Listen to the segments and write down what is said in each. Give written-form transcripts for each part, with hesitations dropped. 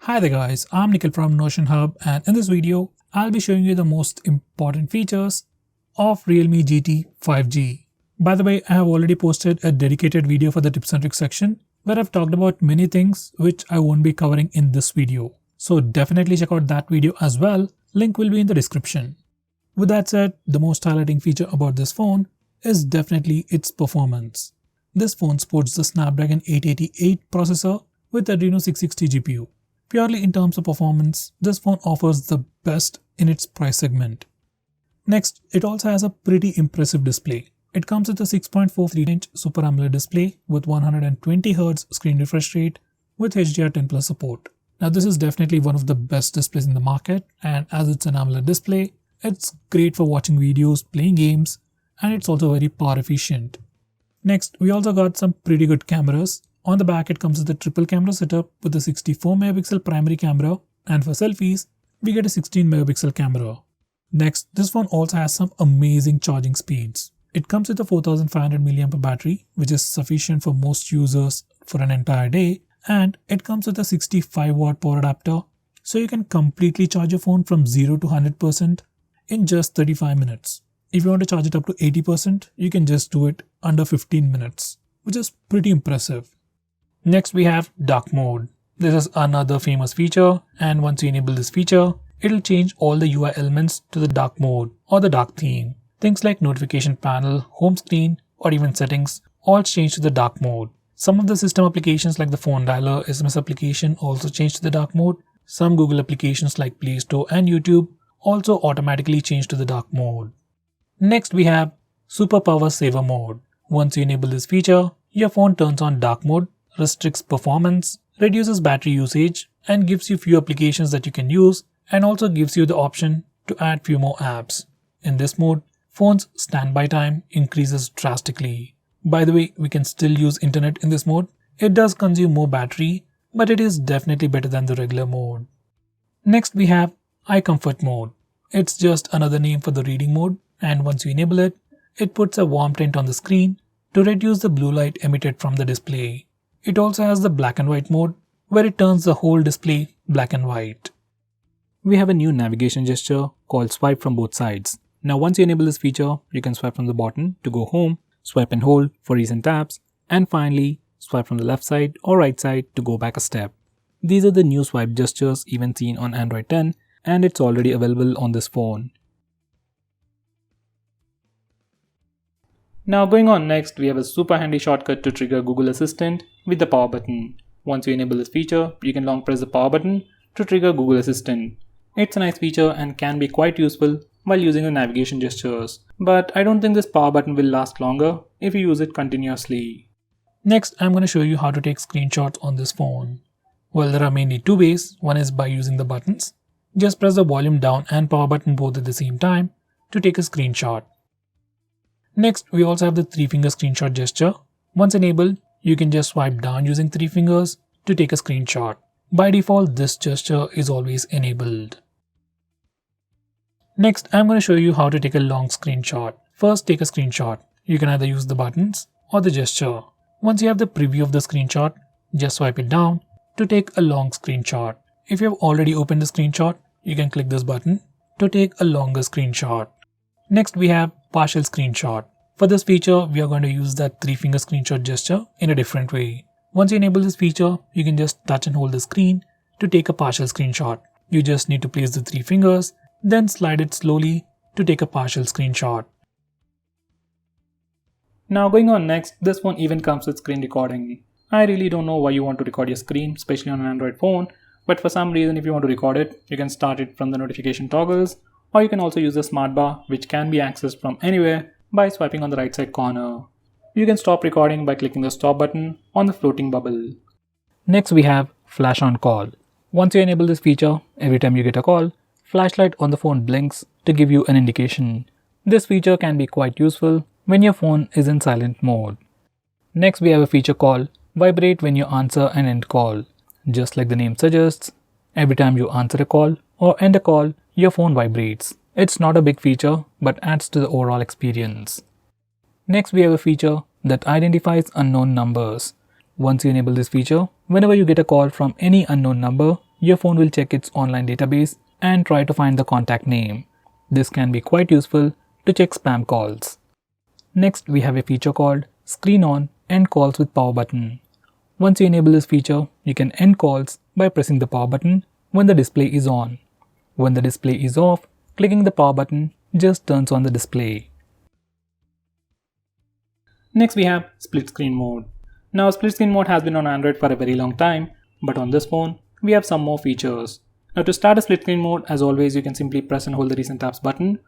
Hi there guys, I'm Nikhil from Notion Hub, and in this video, I'll be showing you the most important features of Realme GT 5G. By the way, I have already posted a dedicated video for the tips and tricks section where I've talked about many things which I won't be covering in this video. So definitely check out that video as well, link will be in the description. With that said, the most highlighting feature about this phone is definitely its performance. This phone sports the Snapdragon 888 processor with Adreno 660 GPU. Purely in terms of performance, this phone offers the best in its price segment. Next, it also has a pretty impressive display. It comes with a 6.43-inch Super AMOLED display with 120Hz screen refresh rate with HDR10+ support. Now this is definitely one of the best displays in the market, and as it's an AMOLED display, it's great for watching videos, playing games, and it's also very power efficient. Next, we also got some pretty good cameras. On the back, it comes with a triple camera setup with a 64MP primary camera, and for selfies, we get a 16MP camera. Next, this phone also has some amazing charging speeds. It comes with a 4500mAh battery, which is sufficient for most users for an entire day, and it comes with a 65W power adapter, so you can completely charge your phone from 0 to 100% in just 35 minutes. If you want to charge it up to 80%, you can just do it under 15 minutes, which is pretty impressive. Next, we have dark mode. This is another famous feature, and once you enable this feature, it'll change all the UI elements to the dark mode or the dark theme. Things like notification panel, home screen, or even settings all change to the dark mode. Some of the system applications like the phone dialer SMS application also change to the dark mode. Some Google applications like Play Store and YouTube also automatically change to the dark mode. Next, we have Super Power Saver mode. Once you enable this feature, your phone turns on dark mode, restricts performance, reduces battery usage, and gives you few applications that you can use, and also gives you the option to add few more apps. In this mode, phone's standby time increases drastically. By the way, we can still use internet in this mode. It does consume more battery, but it is definitely better than the regular mode. Next, we have Eye Comfort mode. It's just another name for the reading mode, and once you enable it, it puts a warm tint on the screen to reduce the blue light emitted from the display. It also has the black and white mode, where it turns the whole display black and white. We have a new navigation gesture called swipe from both sides. Now once you enable this feature, you can swipe from the bottom to go home, swipe and hold for recent tabs, and finally swipe from the left side or right side to go back a step. These are the new swipe gestures even seen on Android 10, and it's already available on this phone. Now going on next, we have a super handy shortcut to trigger Google Assistant with the power button. Once you enable this feature, you can long press the power button to trigger Google Assistant. It's a nice feature and can be quite useful while using the navigation gestures, but I don't think this power button will last longer if you use it continuously. Next, I'm going to show you how to take screenshots on this phone. Well, there are mainly two ways. One is by using the buttons. Just press the volume down and power button both at the same time to take a screenshot. Next, we also have the 3-finger screenshot gesture. Once enabled, you can just swipe down using 3 fingers to take a screenshot. By default, this gesture is always enabled. Next, I'm going to show you how to take a long screenshot. First, take a screenshot. You can either use the buttons or the gesture. Once you have the preview of the screenshot, just swipe it down to take a long screenshot. If you have already opened the screenshot, you can click this button to take a longer screenshot. Next, we have partial screenshot. For this feature, we are going to use that 3-finger screenshot gesture in a different way. Once you enable this feature, you can just touch and hold the screen to take a partial screenshot. You just need to place the 3 fingers, then slide it slowly to take a partial screenshot. Now going on next, this phone even comes with screen recording. I really don't know why you want to record your screen, especially on an Android phone, but for some reason if you want to record it, you can start it from the notification toggles, or you can also use the smart bar, which can be accessed from anywhere by swiping on the right side corner. You can stop recording by clicking the stop button on the floating bubble. Next, we have flash on call. Once you enable this feature, every time you get a call, flashlight on the phone blinks to give you an indication. This feature can be quite useful when your phone is in silent mode. Next, we have a feature called vibrate when you answer an end call. Just like the name suggests, every time you answer a call or end a call, your phone vibrates. It's not a big feature, but adds to the overall experience. Next, we have a feature that identifies unknown numbers. Once you enable this feature, whenever you get a call from any unknown number, your phone will check its online database and try to find the contact name. This can be quite useful to check spam calls. Next, we have a feature called Screen On End Calls with Power Button. Once you enable this feature, you can end calls by pressing the power button when the display is on. When the display is off, clicking the power button just turns on the display. Next, we have split screen mode. Now, split screen mode has been on Android for a very long time, but on this phone, we have some more features. Now, to start a split screen mode, as always, you can simply press and hold the recent apps button.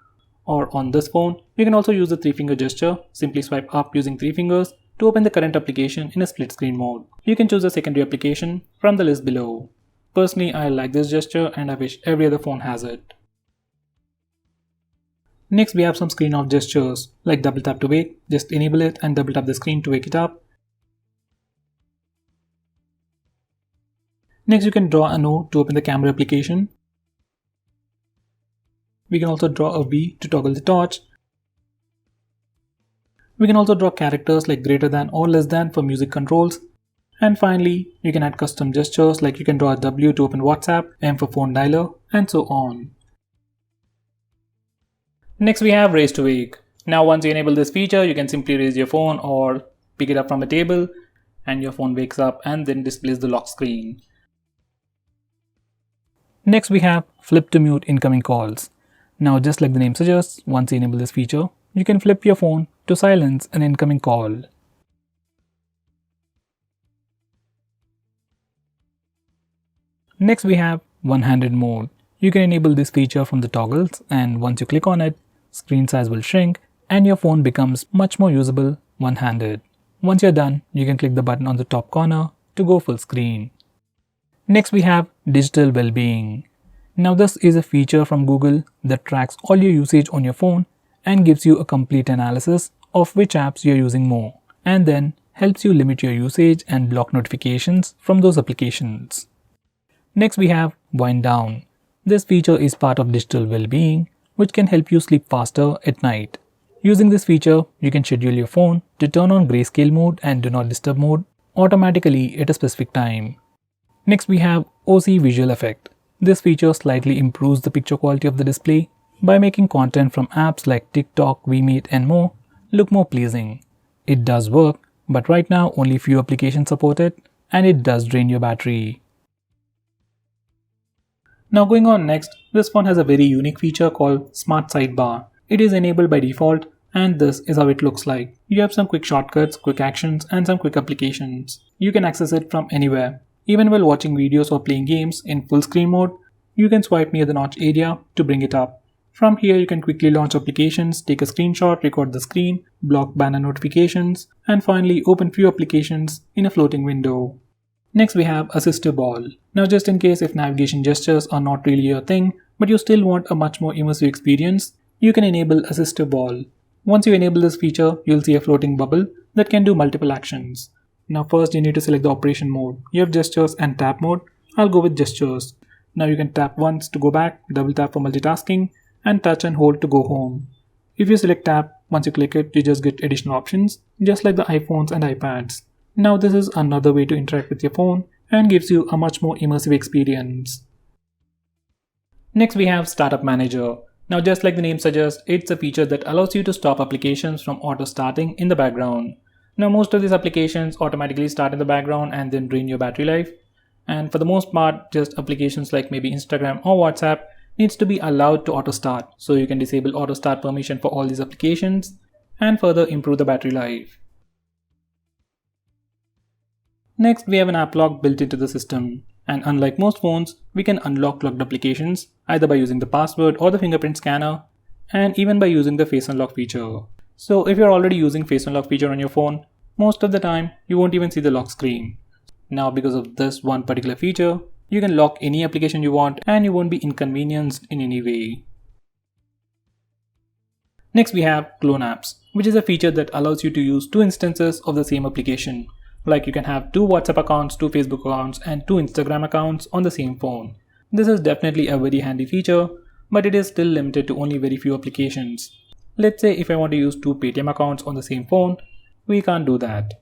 Or on this phone, you can also use the 3-finger gesture. Simply swipe up using 3 fingers to open the current application in a split screen mode. You can choose a secondary application from the list below. Personally, I like this gesture and I wish every other phone has it. Next, we have some screen off gestures like double tap to wake. Just enable it and double tap the screen to wake it up. Next, you can draw a No to open the camera application. We can also draw a V to toggle the torch. We can also draw characters like greater than or less than for music controls. And finally, you can add custom gestures like you can draw a W to open WhatsApp, M for phone dialer, and so on. Next, we have Raise to Wake. Now, once you enable this feature, you can simply raise your phone or pick it up from a table and your phone wakes up and then displays the lock screen. Next, we have Flip to Mute Incoming Calls. Now, just like the name suggests, once you enable this feature, you can flip your phone to silence an incoming call. Next, we have One-Handed Mode. You can enable this feature from the toggles, and once you click on it, screen size will shrink and your phone becomes much more usable one-handed. Once you're done, you can click the button on the top corner to go full screen. Next, we have Digital Wellbeing. Now, this is a feature from Google that tracks all your usage on your phone and gives you a complete analysis of which apps you're using more, and then helps you limit your usage and block notifications from those applications. Next, we have Wind Down. This feature is part of Digital Wellbeing, which can help you sleep faster at night. Using this feature, you can schedule your phone to turn on grayscale mode and do not disturb mode automatically at a specific time. Next, we have OC Visual Effect. This feature slightly improves the picture quality of the display by making content from apps like TikTok, VMate, and more look more pleasing. It does work, but right now only few applications support it, and it does drain your battery. Now, going on next, this phone has a very unique feature called Smart Sidebar. It is enabled by default, and this is how it looks like. You have some quick shortcuts, quick actions, and some quick applications. You can access it from anywhere. Even while watching videos or playing games in full screen mode, you can swipe near the notch area to bring it up. From here, you can quickly launch applications, take a screenshot, record the screen, block banner notifications, and finally open few applications in a floating window. Next, we have Assistive Ball. Now, just in case if navigation gestures are not really your thing, but you still want a much more immersive experience, you can enable Assistive Ball. Once you enable this feature, you'll see a floating bubble that can do multiple actions. Now, first you need to select the operation mode. You have gestures and tap mode. I'll go with gestures. Now you can tap once to go back, double tap for multitasking, and touch and hold to go home. If you select tap, once you click it, you just get additional options, just like the iPhones and iPads. Now, this is another way to interact with your phone and gives you a much more immersive experience. Next, we have Startup Manager. Now, just like the name suggests, it's a feature that allows you to stop applications from auto-starting in the background. Now, most of these applications automatically start in the background and then drain your battery life. And for the most part, just applications like maybe Instagram or WhatsApp needs to be allowed to auto-start. So you can disable auto-start permission for all these applications and further improve the battery life. Next, we have an app lock built into the system. And unlike most phones, we can unlock locked applications either by using the password or the fingerprint scanner, and even by using the face unlock feature. So if you're already using face unlock feature on your phone, most of the time you won't even see the lock screen. Now, because of this one particular feature, you can lock any application you want and you won't be inconvenienced in any way. Next, we have Clone Apps, which is a feature that allows you to use two instances of the same application. Like you can have two WhatsApp accounts, two Facebook accounts, and two Instagram accounts on the same phone. This is definitely a very handy feature, but it is still limited to only very few applications. Let's say if I want to use two Paytm accounts on the same phone, we can't do that.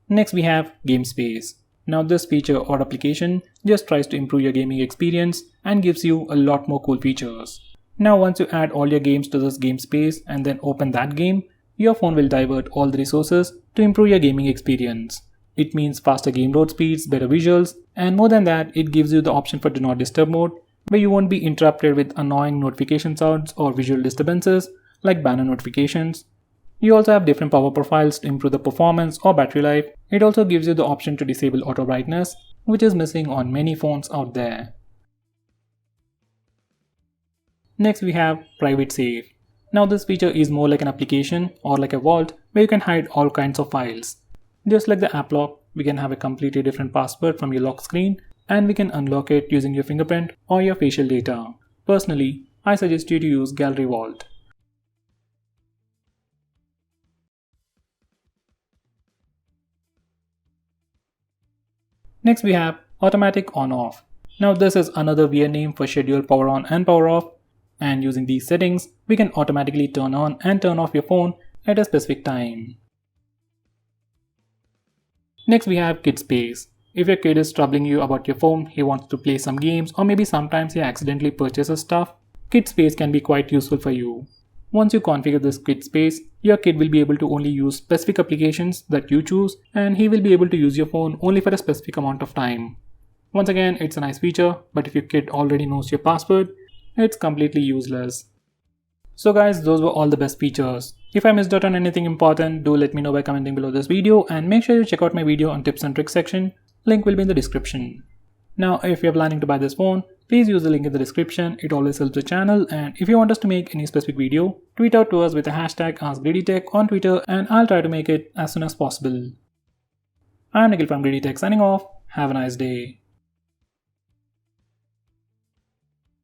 Next, we have Game Space. Now this feature or application just tries to improve your gaming experience and gives you a lot more cool features. Now once you add all your games to this game space and then open that game, your phone will divert all the resources to improve your gaming experience. It means faster game load speeds, better visuals, and more than that, it gives you the option for Do Not Disturb mode, where you won't be interrupted with annoying notification sounds or visual disturbances like banner notifications. You also have different power profiles to improve the performance or battery life. It also gives you the option to disable auto brightness, which is missing on many phones out there. Next we have Private Save. Now this feature is more like an application or like a vault where you can hide all kinds of files. Just like the app lock, we can have a completely different password from your lock screen and we can unlock it using your fingerprint or your facial data. Personally, I suggest you to use Gallery Vault. Next we have Automatic On-Off. Now this is another weird name for schedule power on and power off, and using these settings, we can automatically turn on and turn off your phone at a specific time. Next we have Kid Space. If your kid is troubling you about your phone, he wants to play some games, or maybe sometimes he accidentally purchases stuff, Kid Space can be quite useful for you. Once you configure this Kid Space, your kid will be able to only use specific applications that you choose, and he will be able to use your phone only for a specific amount of time. Once again, it's a nice feature, but if your kid already knows your password, it's completely useless. So guys, those were all the best features. If I missed out on anything important, do let me know by commenting below this video, and make sure you check out my video on tips and tricks section. Link will be in the description. Now if you're planning to buy this phone, please use the link in the description. It always helps the channel, and if you want us to make any specific video, tweet out to us with the hashtag AskGreedyTech on Twitter and I'll try to make it as soon as possible. I'm Nikhil from GreedyTech signing off. Have a nice day.